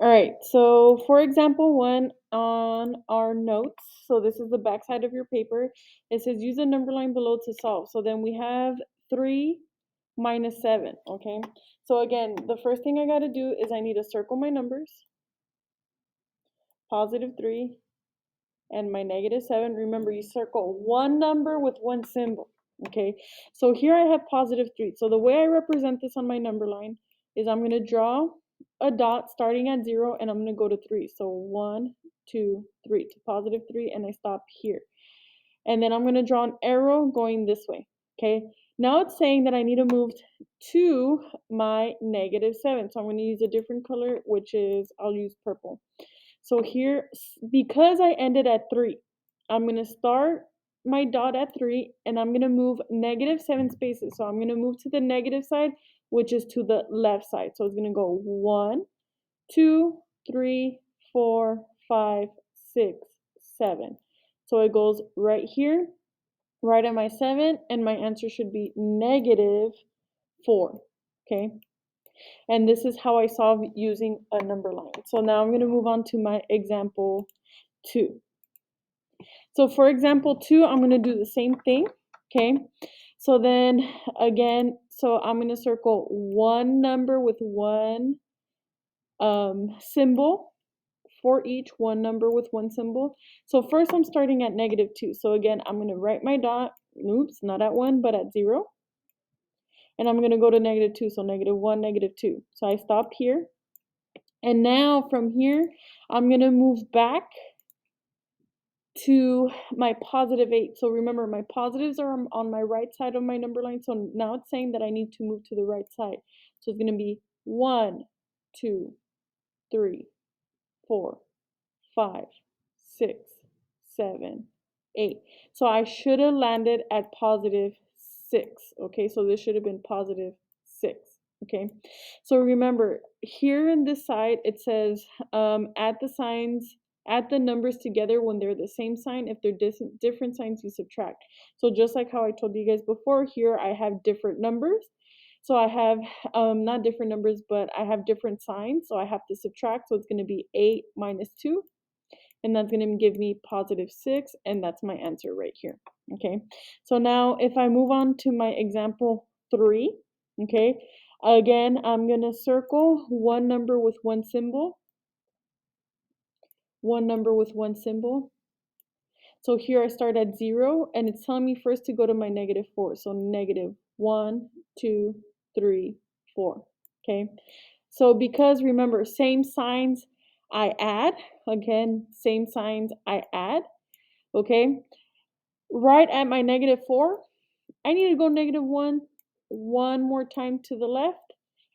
All right, so for example, one on our notes, so this is the back side of your paper. It says use the number line below to solve. So then we have 3 minus 7, okay? So again, the first thing I got to do is I need to circle my numbers, positive 3 and my negative 7. Remember, you circle one number with one symbol, okay? So here I have positive 3. So the way I represent this on my number line is I'm going to draw a dot starting at 0 and I'm going to go to 3. So 1, 2, 3 to positive 3 and I stop here. And then I'm going to draw an arrow going this way, okay? Now it's saying that I need to move to my negative 7. So I'm going to use a different color, which is, I'll use purple. So here, because I ended at 3, I'm going to start my dot at 3 and I'm going to move negative 7 spaces. So I'm going to move to the negative side, which is to the left side. So it's going to go 1, 2, 3, 4, 5, 6, 7. So it goes right here, right at my 7, and my answer should be negative 4. Okay? And this is how I solve using a number line. So now I'm going to move on to my example 2. So for example 2, I'm going to do the same thing. Okay? So then again, so I'm going to circle one number with one symbol for each, one number with one symbol. So first I'm starting at negative 2. So again, I'm going to write my dot, oops, not at 1, but at 0. And I'm going to go to negative 2. So negative 1, negative 2. So I stop here. And now from here, I'm going to move back to my positive 8. So remember, my positives are on my right side of my number line. So now it's saying that I need to move to the right side. So it's going to be 1, 2, 3, 4, 5, 6, 7, 8. So I should have landed at positive 6. Okay, so this should have been positive 6. Okay, so remember here in this side it says add the signs, add the numbers together when they're the same sign. If they're different signs, you subtract. So just like how I told you guys before, here I have different numbers. So I have not different numbers, but I have different signs. So I have to subtract. So it's going to be 8 minus 2. And that's going to give me positive 6. And that's my answer right here. Okay. So now if I move on to my example 3, okay, again, I'm going to circle one number with one symbol. One number with one symbol. So here I start at 0 and it's telling me first to go to my negative 4. So negative 1, 2, 3, 4. Okay. So because remember, same signs I add. Again, same signs I add. Okay. Right at my negative 4, I need to go negative 1 one more time to the left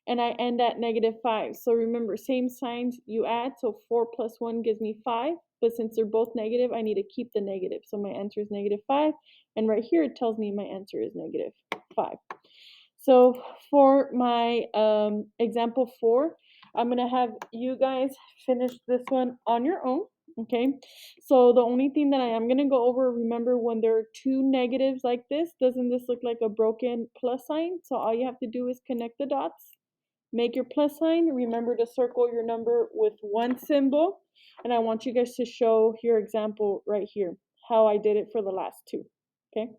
and I end at negative 5. So remember, same signs you add. So 4 plus 1 gives me 5. But since they're both negative, I need to keep the negative. So my answer is negative 5. And right here, it tells me my answer is negative 5. So for my example 4, I'm going to have you guys finish this one on your own. Okay, so the only thing that I am going to go over, remember when there are two negatives like this, doesn't this look like a broken plus sign? So all you have to do is connect the dots, make your plus sign. Remember to circle your number with one symbol. And I want you guys to show your example right here, how I did it for the last two. Okay.